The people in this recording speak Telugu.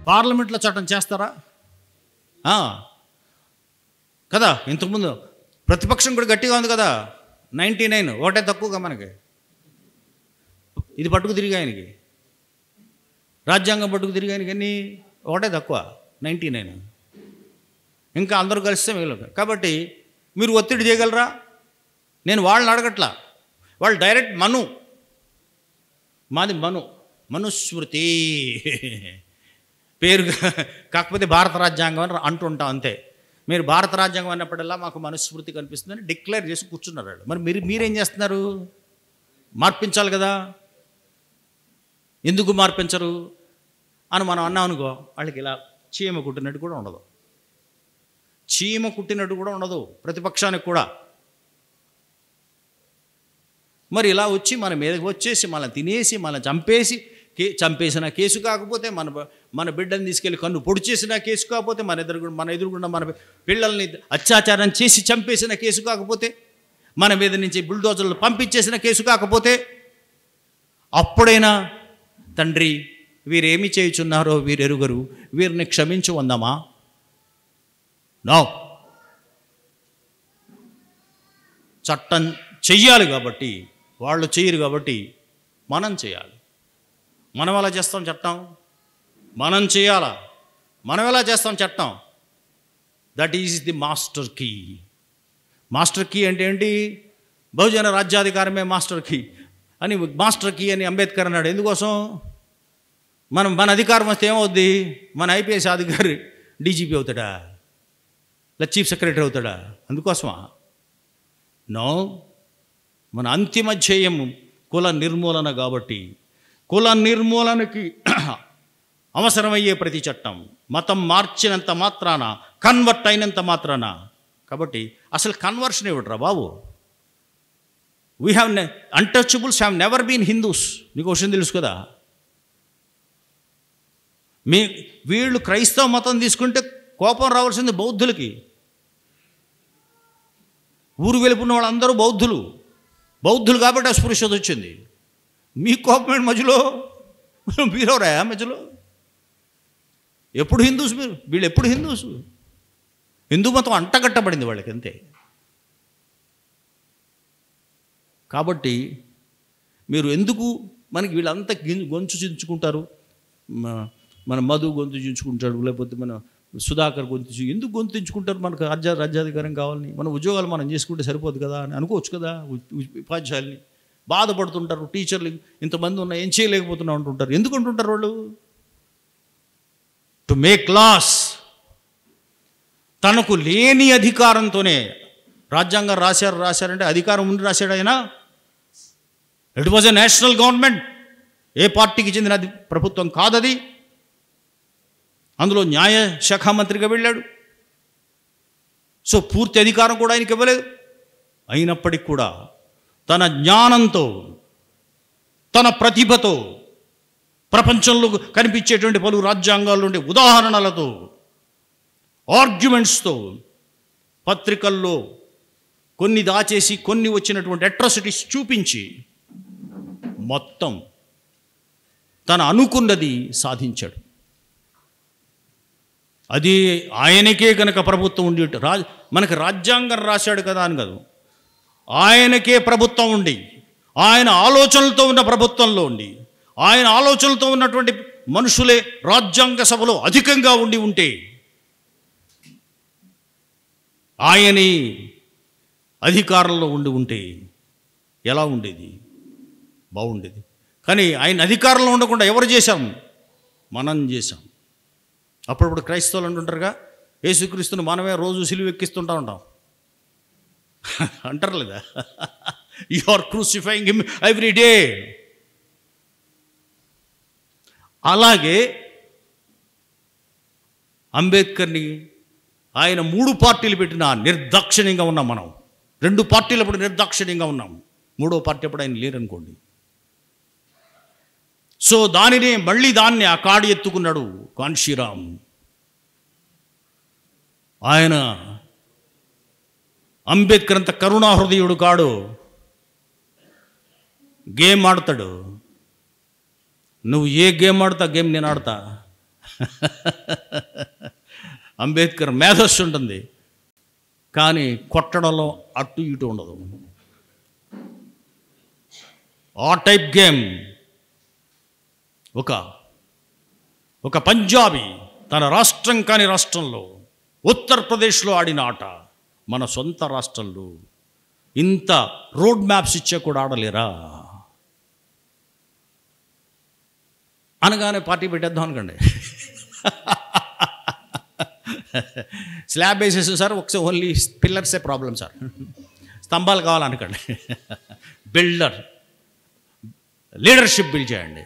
పార్లమెంట్లో చట్టం చేస్తారా? కదా, ఇంతకుముందు ప్రతిపక్షం కూడా గట్టిగా ఉంది కదా, 99 ఒకటే తక్కువగా మనకి. ఇది పట్టుకు తిరిగి ఆయనకి, రాజ్యాంగం పట్టుకు తిరిగి ఆయనకి అన్నీ ఒకటే తక్కువ, 99. ఇంకా అందరూ కలిస్తే మిగిలిన. కాబట్టి మీరు ఒత్తిడి చేయగలరా? నేను వాళ్ళని అడగట్లా, వాళ్ళు డైరెక్ట్ మాది మనుస్మృతి పేరు, కాకపోతే భారత రాజ్యాంగం అని అంటుంటాం అంతే. మీరు భారత రాజ్యాంగం అన్నప్పుడల్లా మాకు మనుస్మృతి కనిపిస్తుందని డిక్లేర్ చేసి కూర్చున్నారు వాళ్ళు. మరి మీరేం చేస్తున్నారు? మార్పించాలి కదా. ఎందుకు మార్పించరు అని మనం అన్నాం అనుకో, వాళ్ళకి ఇలా చీమ కుట్టినట్టు కూడా ఉండదు, ప్రతిపక్షానికి కూడా. మరి ఇలా వచ్చి మన మీదకి వచ్చేసి మనల్ని తినేసి మనల్ని చంపేసిన కేసు కాకపోతే, మన బిడ్డని తీసుకెళ్ళి కన్ను పొడి చేసిన కేసు కాకపోతే, మన ఎదురుగుండా మన పిల్లల్ని అత్యాచారం చేసి చంపేసిన కేసు కాకపోతే, మన మీద నుంచి బుల్డోజర్లు పంపించేసిన కేసు కాకపోతే, అప్పుడైనా తండ్రి వీరేమి చేయుచున్నారో వీరెరుగరు, వీరిని క్షమించు అందామా? నో. చట్టం చెయ్యాలి కాబట్టి, వాళ్ళు చెయ్యరు కాబట్టి మనం చేయాలి. మనం ఎలా చేస్తాం చట్టం? మనం చేయాలా? మనం ఎలా చేస్తాం చట్టం? That is the master key. Master key అంటే ఏంటి? బహుజన రాజ్యాధికారమే మాస్టర్ కీ అని అంబేద్కర్ అన్నాడు. ఎందుకోసం? మన అధికారం వస్తే ఏమవుద్ది? మన ఐపీఎస్ అధికారి డీజీపీ అవుతాడా, లేదా చీఫ్ సెక్రటరీ అవుతాడా? అందుకోసమా? నో. మన అంతిమ ధ్యేయం కుల నిర్మూలన కాబట్టి, కుల నిర్మూలనకి అవసరమయ్యే ప్రతి చట్టం, మతం మార్చినంత మాత్రాన, కన్వర్ట్ అయినంత మాత్రాన. కాబట్టి అసలు కన్వర్షన్ ఇవ్వడరా బాబు. Untouchables have never been Hindus. నీకు విషయం తెలుసు కదా. వీళ్ళు క్రైస్తవ మతం తీసుకుంటే కోపం రావాల్సింది బౌద్ధులకి. ఊరు వెలుపున్న వాళ్ళందరూ బౌద్ధులు కాబట్టి అస్పృశ్యత వచ్చింది. మీ కోపమైన మధ్యలో మీరెవరా మధ్యలో? ఎప్పుడు హిందూస్ వీళ్ళు ఎప్పుడు హిందూస్? హిందూ మతం అంటగట్టబడింది వాళ్ళకి, అంతే. కాబట్టి మీరు ఎందుకు మనకి వీళ్ళంతా గొంతు చించుకుంటారు? మన మధు గొంతు చించుకుంటాడు, లేకపోతే మన సుధాకర్ ఎందుకు గొంతించుకుంటారు? మనకు రాజ్యాధికారం కావాలని, మన ఉద్యోగాలు మనం చేసుకుంటే సరిపోదు కదా అని అనుకోవచ్చు కదా. ఉపాధ్యాయుల్ని బాధపడుతుంటారు, టీచర్లు ఇంతమంది ఉన్నా ఏం చేయలేకపోతున్నా అంటుంటారు. ఎందుకు అంటుంటారు వాళ్ళు? To make laws. తనకు లేని అధికారంతోనే రాజ్యాంగం రాశారంటే అధికారం ఉండి రాశాడు ఆయన. It was a national government. ఏ పార్టీకి చెందిన ప్రభుత్వం కాదది. అందులో న్యాయశాఖ మంత్రిగా వెళ్ళాడు. సో పూర్తి అధికారం కూడా ఆయనకి ఇవ్వలేదు. అయినప్పటికీ కూడా తన జ్ఞానంతో, తన ప్రతిభతో, ప్రపంచంలో కనిపించేటువంటి పలు రాజ్యాంగాల నుండి ఉదాహరణలతో, ఆర్గ్యుమెంట్స్తో, పత్రికల్లో కొన్ని దాచేసి కొన్ని వచ్చినటువంటి అట్రాసిటీస్ చూపించి మొత్తం తను అనుకున్నది సాధించాడు. అది ఆయనకే కనుక ప్రభుత్వం ఉండి, మనకి రాజ్యాంగం రాశాడు కదా అని కాదు, ఆయనకే ప్రభుత్వం ఉండి, ఆయన ఆలోచనలతో ఉన్న ప్రభుత్వంలో ఉండి, ఆయన ఆలోచనలతో ఉన్నటువంటి మనుషులే రాజ్యాంగ సభలో అధికంగా ఉంటే ఆయనే అధికారంలో ఉంటే ఎలా ఉండేది? బాగుండేది. కానీ ఆయన అధికారంలో ఉండకుండా ఎవరు చేశాం? మనం చేశాం. అప్పుడప్పుడు క్రైస్తవులు అంటుంటారుగా, యేసుక్రీస్తుని మనమే రోజు సిలువ ఎక్కిస్తుంటా ఉంటాం అంటారు లేదా? You are crucifying him every day. అలాగే అంబేద్కర్ని ఆయన 3 పార్టీలు పెట్టిన నిర్దాక్షిణ్యంగా ఉన్నాం మనం. 2 పార్టీలు అప్పుడు నిర్దాక్షిణ్యంగా ఉన్నాం, 3వ పార్టీ అప్పుడు ఆయన లేరనుకోండి. సో దాన్ని ఆ కాడి ఎత్తుకున్నాడు కాన్షీరామ్. ఆయన అంబేద్కర్ అంత కరుణాహృదయుడు కాడు. గేమ్ ఆడతాడు. నువ్వు ఏ గేమ్ ఆడతా, గేమ్ నేను ఆడతా. అంబేద్కర్ మేధస్సు ఉంటుంది, కానీ కొట్టడంలో అటు ఇటు ఉండదు. ఆ టైప్ గేమ్. ఒక పంజాబీ తన రాష్ట్రం కాని రాష్ట్రంలో ఉత్తరప్రదేశ్లో ఆడిన ఆట మన సొంత రాష్ట్రంలో ఇంత రోడ్ మ్యాప్స్ ఇచ్చే కూడా ఆడలేరా అనగానే పార్టీ పెట్టేద్దాం అనుకోండి. స్లాబ్ వేసేసి సార్ ఒకసారి ఓన్లీ పిల్లర్సే ప్రాబ్లం సార్, స్తంభాలు కావాలనుకోండి. లీడర్షిప్ బిల్డ్ చేయండి.